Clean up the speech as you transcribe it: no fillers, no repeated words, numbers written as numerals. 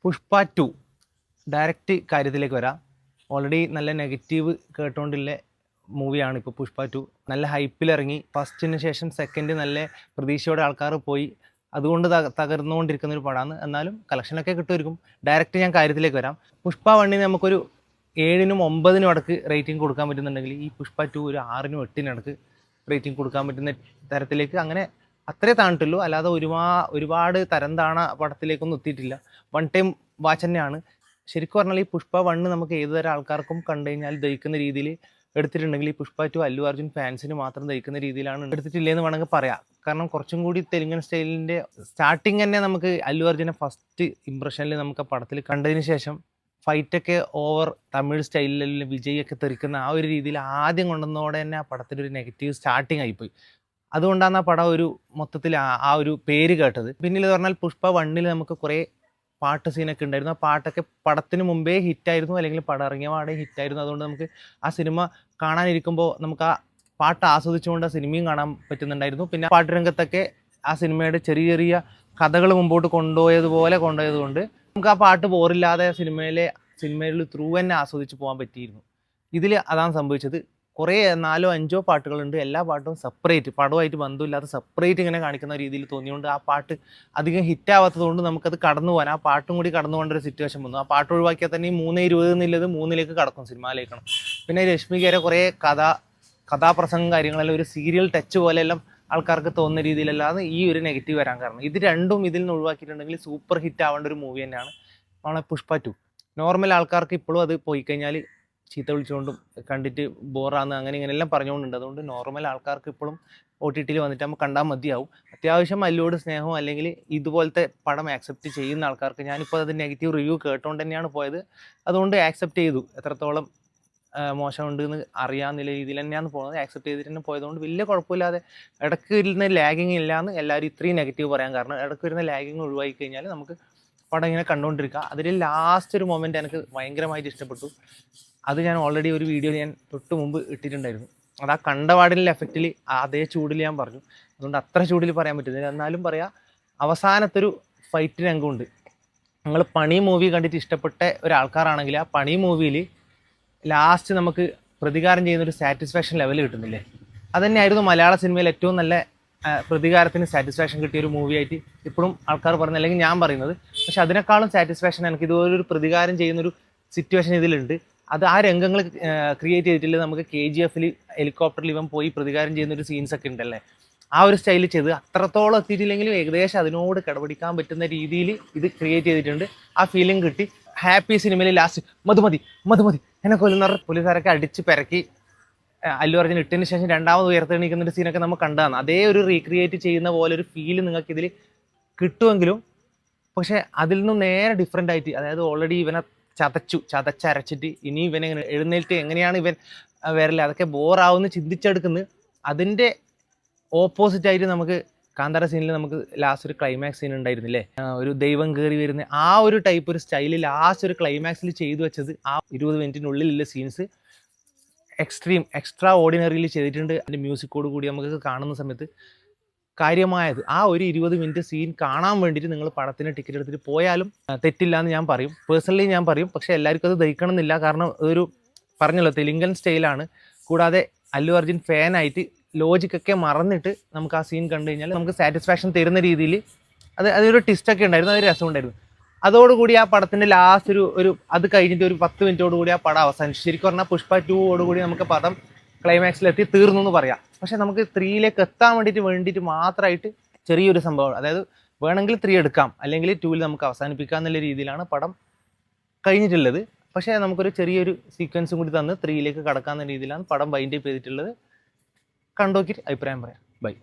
Pushpa 2 direct കാര്യത്തിലേക്ക് വരാം. Already നല്ല നെഗറ്റീവ് കേട്ടുകൊണ്ടുള്ള മൂവിയാണ് ഇപ്പോൾ പുഷ്പ 2. നല്ല ഹൈപ്പിലിറങ്ങി. ഫസ്റ്റിന് ശേഷം സെക്കൻഡ് നല്ല പ്രതീക്ഷയോടെ ആൾക്കാർ പോയി. അതുകൊണ്ട് തകർന്നുകൊണ്ടിരിക്കുന്ന ഒരു പടമാണ്. എന്നാലും കളക്ഷനൊക്കെ കിട്ടുമായിരിക്കും. ഡയറക്റ്റ് ഞാൻ കാര്യത്തിലേക്ക് വരാം. പുഷ്പ 1 നമുക്കൊരു 7നും 9നും ഇടക്ക് റേറ്റിംഗ് കൊടുക്കാൻ പറ്റുന്നുണ്ടെങ്കിൽ ഈ പുഷ്പ 2 ഒരു 6നും 8നും ഇടക്ക് റേറ്റിംഗ് കൊടുക്കാൻ പറ്റുന്ന തരത്തിലേക്ക് അങ്ങനെ അത്രേ താണിട്ടുള്ളൂ. അല്ലാതെ ഒരുപാട് തരം താണ പടത്തിലേക്കൊന്നും എത്തിയിട്ടില്ല. വൺ ടൈം വാച്ച് തന്നെയാണ്. ശരിക്കും പറഞ്ഞാൽ ഈ പുഷ്പ 1 നമുക്ക് ഏതുതരം ആൾക്കാർക്കും കണ്ടു കഴിഞ്ഞാൽ ദഹിക്കുന്ന രീതിയിൽ എടുത്തിട്ടുണ്ടെങ്കിൽ ഈ പുഷ്പ 2 അല്ലു അർജുൻ ഫാൻസിന് മാത്രം ദഹിക്കുന്ന രീതിയിലാണ് എടുത്തിട്ടില്ലെന്ന് വേണമെങ്കിൽ പറയാം. കാരണം കുറച്ചും കൂടി തെലുങ്കൻ സ്റ്റൈലിൻ്റെ സ്റ്റാർട്ടിങ് തന്നെ നമുക്ക് അല്ലു അർജുനെ ഫസ്റ്റ് ഇംപ്രഷനിൽ നമുക്ക് ആ പടത്തിൽ കണ്ടതിന് ശേഷം ഫൈറ്റൊക്കെ ഓവർ തമിഴ് സ്റ്റൈലിൽ വിജയൊക്കെ തെറിക്കുന്ന ആ ഒരു രീതിയിൽ ആദ്യം കൊണ്ടുവന്നതോടെ തന്നെ ആ പടത്തിലൊരു നെഗറ്റീവ് സ്റ്റാർട്ടിങ് ആയിപ്പോയി. അതുകൊണ്ടാണ് ആ പടം ഒരു മൊത്തത്തിൽ ആ ഒരു പേര് കേട്ടത്. പിന്നീട് പറഞ്ഞാൽ പുഷ്പ 1 നമുക്ക് കുറേ പാട്ട് സീനൊക്കെ ഉണ്ടായിരുന്നു. ആ പാട്ടൊക്കെ പടത്തിന് മുമ്പേ ഹിറ്റായിരുന്നു, അല്ലെങ്കിൽ പടം ഇറങ്ങിയ പാടെ ഹിറ്റായിരുന്നു. അതുകൊണ്ട് നമുക്ക് ആ സിനിമ കാണാനിരിക്കുമ്പോൾ നമുക്ക് ആ പാട്ട് ആസ്വദിച്ചുകൊണ്ട് ആ സിനിമയും കാണാൻ പറ്റുന്നുണ്ടായിരുന്നു. പിന്നെ പാട്ട് രംഗത്തൊക്കെ ആ സിനിമയുടെ ചെറിയ ചെറിയ കഥകൾ മുമ്പോട്ട് കൊണ്ടുപോയതുകൊണ്ട് നമുക്ക് ആ പാട്ട് ബോറില്ലാതെ സിനിമയിൽ ത്രൂ തന്നെ ആസ്വദിച്ച് പോകാൻ പറ്റിയിരുന്നു. ഇതിൽ അതാണ് സംഭവിച്ചത്. കുറേ 4-5 പാട്ടുകളുണ്ട്. എല്ലാ പാട്ടും സെപ്പറേറ്റ്, പടവുമായിട്ട് ബന്ധമില്ലാത്ത സെപ്പറേറ്റ് ഇങ്ങനെ കാണിക്കുന്ന രീതിയിൽ തോന്നിയുകൊണ്ട് ആ പാട്ട് അധികം ഹിറ്റാവാത്തത് കൊണ്ട് നമുക്കത് കടന്നു പോകാൻ, ആ പാട്ടും കൂടി കടന്നു പോകേണ്ട ഒരു സിറ്റുവേഷൻ വന്നു. ആ പാട്ട് ഒഴിവാക്കിയാൽ തന്നെ ഈ 3:20 എന്നുള്ളത് 3ലേക്ക് കടക്കും, സിനിമയിലേക്കാണ്. പിന്നെ രശ്മികയുടെ കുറേ കഥാപ്രസംഗം കാര്യങ്ങളെല്ലാം ഒരു സീരിയൽ ടച്ച് പോലെയെല്ലാം ആൾക്കാർക്ക് തോന്നുന്ന രീതിയിലല്ലാതെ ഈ ഒരു നെഗറ്റീവ് വരാൻ കാരണം. ഇത് രണ്ടും ഇതിൽ നിന്ന് ഒഴിവാക്കിയിട്ടുണ്ടെങ്കിൽ സൂപ്പർ ഹിറ്റ് ആവേണ്ട ഒരു മൂവി തന്നെയാണ് നമ്മളെ പുഷ്പ 2. നോർമൽ ആൾക്കാർക്ക് ഇപ്പോഴും അത് പോയി കഴിഞ്ഞാൽ ചീത്ത വിളിച്ചുകൊണ്ടും കണ്ടിട്ട് ബോറാന്ന് അങ്ങനെ ഇങ്ങനെയെല്ലാം പറഞ്ഞുകൊണ്ടുണ്ട്. അതുകൊണ്ട് നോർമൽ ആൾക്കാർക്ക് ഇപ്പോഴും OTT വന്നിട്ട് നമുക്ക് കണ്ടാൽ മതിയാവും. അത്യാവശ്യം അല്ലോട് സ്നേഹവും അല്ലെങ്കിൽ ഇതുപോലത്തെ പടം ആക്സെപ്റ്റ് ചെയ്യുന്ന ആൾക്കാർക്ക്, ഞാനിപ്പോൾ അത് നെഗറ്റീവ് റിവ്യൂ കേട്ടുകൊണ്ട് തന്നെയാണ് പോയത്, അതുകൊണ്ട് ആക്സെപ്റ്റ് ചെയ്തു. എത്രത്തോളം മോശമുണ്ട് എന്ന് അറിയാവുന്ന രീതിയിൽ തന്നെയാണ് പോകുന്നത്. ആക്സെപ്റ്റ് ചെയ്തിട്ട് തന്നെ പോയതുകൊണ്ട് വലിയ കുഴപ്പമില്ലാതെ ഇടയ്ക്ക് ഇരുന്ന ലാഗിങ് ഇല്ലയെന്ന് എല്ലാവരും ഇത്രയും നെഗറ്റീവ് പറയാൻ കാരണം. ഇടയ്ക്ക് വരുന്ന ലാഗിങ് ഒഴിവാക്കി കഴിഞ്ഞാൽ നമുക്ക് പടം ഇങ്ങനെ കണ്ടുകൊണ്ടിരിക്കുക. അതിൽ ലാസ്റ്റ് ഒരു മൊമെൻ്റ് എനിക്ക് ഭയങ്കരമായിട്ട് ഇഷ്ടപ്പെട്ടു. അത് ഞാൻ ഓൾറെഡി ഒരു വീഡിയോ ഞാൻ തൊട്ട് മുമ്പ് ഇട്ടിട്ടുണ്ടായിരുന്നു. അത് ആ കണ്ടപാടിലെ എഫക്റ്റിൽ അതേ ചൂടിൽ ഞാൻ പറഞ്ഞു. അതുകൊണ്ട് അത്ര ചൂടിൽ പറയാൻ പറ്റുന്നില്ല. എന്നാലും പറയാം, അവസാനത്തൊരു ഫൈറ്റ് രംഗമുണ്ട്. നിങ്ങൾ പണി മൂവി കണ്ടിട്ട് ഇഷ്ടപ്പെട്ട ഒരാൾക്കാരാണെങ്കിൽ ആ പണി മൂവിയിൽ ലാസ്റ്റ് നമുക്ക് പ്രതികാരം ചെയ്യുന്നൊരു സാറ്റിസ്ഫാക്ഷൻ ലെവൽ കിട്ടുന്നില്ലേ, അതുതന്നെയായിരുന്നു മലയാള സിനിമയിൽ ഏറ്റവും നല്ല പ്രതികാരത്തിന് സാറ്റിസ്ഫാക്ഷൻ കിട്ടിയ ഒരു മൂവിയായിട്ട് ഇപ്പോഴും ആൾക്കാർ പറയുന്നത്, അല്ലെങ്കിൽ ഞാൻ പറയുന്നത്. പക്ഷെ അതിനേക്കാളും സാറ്റിസ്ഫാക്ഷൻ എനിക്ക് ഇതുപോലൊരു പ്രതികാരം ചെയ്യുന്നൊരു സിറ്റുവേഷൻ ഇതിലുണ്ട്. അത് ആ രംഗങ്ങൾ ക്രിയേറ്റ് ചെയ്തിട്ടില്ല. നമുക്ക് KGF ഹെലികോപ്റ്ററിൽ ഇവൻ പോയി പ്രതികാരം ചെയ്യുന്നൊരു സീൻസൊക്കെ ഉണ്ടല്ലേ, ആ ഒരു സ്റ്റൈലിൽ ചെയ്ത് അത്രത്തോളം എത്തിയിട്ടില്ലെങ്കിലും ഏകദേശം അതിനോട് കിടപിടിക്കാൻ പറ്റുന്ന രീതിയിൽ ഇത് ക്രിയേറ്റ് ചെയ്തിട്ടുണ്ട്. ആ ഫീലിംഗ് കിട്ടി. ഹാപ്പി സിനിമയിൽ ലാസ്റ്റ് മധുമതി എന്നെ കൊല്ലുന്ന പോലീസുകാരൊക്കെ അടിച്ച് പെരക്കി അല്ലു അർജുൻ ഇട്ടതിന് ശേഷം രണ്ടാമത് ഉയർത്തെണീക്കുന്ന ഒരു സീനൊക്കെ നമുക്ക് കണ്ടതാണ്. അതേ ഒരു റീക്രിയേറ്റ് ചെയ്യുന്ന പോലെ ഒരു ഫീല് നിങ്ങൾക്ക് ഇതിൽ കിട്ടുമെങ്കിലും പക്ഷേ അതിൽ നിന്നും നേരെ ഡിഫറെൻ്റ് ആയിട്ട്, അതായത് ഓൾറെഡി ഇവനെ ചതച്ചരച്ചിട്ട് ഇനി ഇവനെ എഴുന്നേറ്റ് എങ്ങനെയാണ് ഇവൻ വരല്, അതൊക്കെ ബോറാവുമെന്ന് ചിന്തിച്ചെടുക്കുന്നത്. അതിൻ്റെ ഓപ്പോസിറ്റായിട്ട് നമുക്ക് കാന്താര സീനിൽ നമുക്ക് ലാസ്റ്റ് ഒരു ക്ലൈമാക്സ് സീൻ ഉണ്ടായിരുന്നില്ലേ, ഒരു ദൈവം കയറി വരുന്ന ആ ഒരു ടൈപ്പ് ഒരു സ്റ്റൈല് ലാസ്റ്റ് ഒരു ക്ലൈമാക്സിൽ ചെയ്തു വെച്ചത്. ആ 20 മിനിറ്റിനുള്ളിലുള്ള സീൻസ് എക്സ്ട്രാ ഓർഡിനറിയിൽ ചെയ്തിട്ടുണ്ട്. അതിൻ്റെ മ്യൂസിക്കോട് കൂടി നമുക്ക് കാണുന്ന സമയത്ത് കാര്യമായത് ആ ഒരു 20 മിനിറ്റ് സീൻ കാണാൻ വേണ്ടിയിട്ട് നിങ്ങൾ പടത്തിന് ടിക്കറ്റ് എടുത്തിട്ട് പോയാലും തെറ്റില്ല എന്ന് ഞാൻ പറയും. പേഴ്സണലി ഞാൻ പറയും. പക്ഷേ എല്ലാവർക്കും അത് ദഹിക്കണം എന്നില്ല. കാരണം ഒരു പറഞ്ഞല്ലോ തെലുങ്കൻ സ്റ്റൈലാണ്. കൂടാതെ അല്ലു അർജുൻ ഫാനായിട്ട് ലോജിക്കൊക്കെ മറന്നിട്ട് നമുക്ക് ആ സീൻ കണ്ടു കഴിഞ്ഞാൽ നമുക്ക് സാറ്റിസ്ഫാക്ഷൻ തരുന്ന രീതിയിൽ അതൊരു ട്വിസ്റ്റൊക്കെ ഉണ്ടായിരുന്നു. അതൊരു രസമുണ്ടായിരുന്നു. അതോടുകൂടി ആ പടത്തിൻ്റെ ലാസ്റ്റ് അത് കഴിഞ്ഞിട്ട് ഒരു 10 മിനിറ്റോടുകൂടി ആ പടം അവസാനിച്ചു. ശരിക്കും പറഞ്ഞാൽ പുഷ്പ 2 നമുക്ക് പദം ക്ലൈമാക്സിലെത്തി തീർന്നു എന്ന് പറയാം. പക്ഷെ നമുക്ക് 3ലേക്ക് എത്താൻ വേണ്ടിയിട്ട് മാത്രമായിട്ട് ചെറിയൊരു സംഭവം, അതായത് വേണമെങ്കിൽ 3 എടുക്കാം, അല്ലെങ്കിൽ 2ൽ നമുക്ക് അവസാനിപ്പിക്കാം എന്നുള്ള രീതിയിലാണ് പടം കഴിഞ്ഞിട്ടുള്ളത്. പക്ഷേ നമുക്കൊരു ചെറിയൊരു സീക്വൻസും കൂടി തന്ന് 3ലേക്ക് കടക്കാവുന്ന രീതിയിലാണ് പടം വൈൻഡ് അപ്പ് ചെയ്തിട്ടുള്ളത്. കണ്ടോക്കിയിട്ട് അഭിപ്രായം പറയാം. ബൈ.